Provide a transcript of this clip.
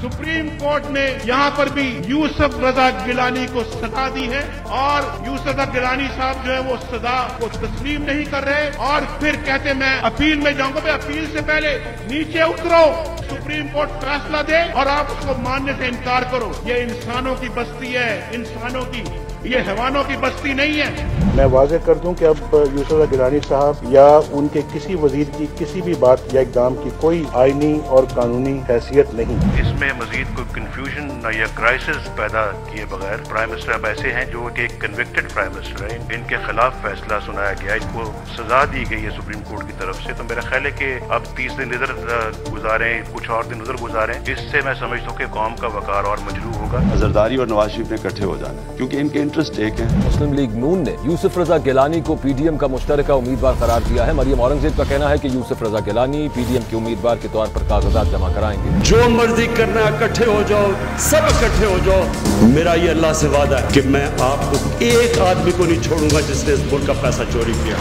Supreme court ने यहाँ पर भी यूसुफ रजा गिलानी को सजा दी है और यूसुफ रजा गिलानी साहब जो है वो सजा को तस्लीम नहीं कर रहे और फिर कहते मैं अपील में जाऊंगा। भाई अपील से पहले नीचे उतरो, सुप्रीम कोर्ट फैसला दे और आप उसको मानने से इनकार करो। ये इंसानों की बस्ती है, इंसानों की, ये हैवानों की बस्ती नहीं है। मैं वाज़ेह कर दूं कि अब यूसुफ रजा गिलानी साहब या उनके किसी वजीर की किसी भी बात या इक़दाम की कोई आईनी और कानूनी हैसियत नहीं। इसमें मजीद कोई कंफ्यूजन या क्राइसिस पैदा किए बगैर प्राइम मिनिस्टर अब ऐसे हैं जो कि एक कन्विक्टेड प्राइम मिनिस्टर है, इनके खिलाफ फैसला सुनाया गया, इनको सजा दी गई है सुप्रीम कोर्ट की तरफ से। तो मेरा ख्याल है कि अब 30 दिन इधर गुजारें, कुछ और दिन उधर गुजारें, इससे मैं समझता हूँ कि कौम का वकार और मजरूह होगा। जरदारी और नवाज शरीफ ने इकट्ठे हो जाना है क्योंकि इनके इंटरेस्ट एक हैं। मुस्लिम लीग नून ने यूसुफ रजा गिलानी को पीडीएम का मुश्तरका उम्मीदवार करार दिया है। मरियम औरंगजेब का कहना है कि यूसुफ रजा गिलानी पीडीएम के उम्मीदवार के तौर पर कागजात जमा कराएंगे। जो मर्जी करना, इकट्ठे हो जाओ, सब इकट्ठे हो जाओ। मेरा ये अल्लाह से वादा है कि मैं आपको एक आदमी को नहीं छोड़ूंगा जिसने इस मुल्क का पैसा चोरी किया।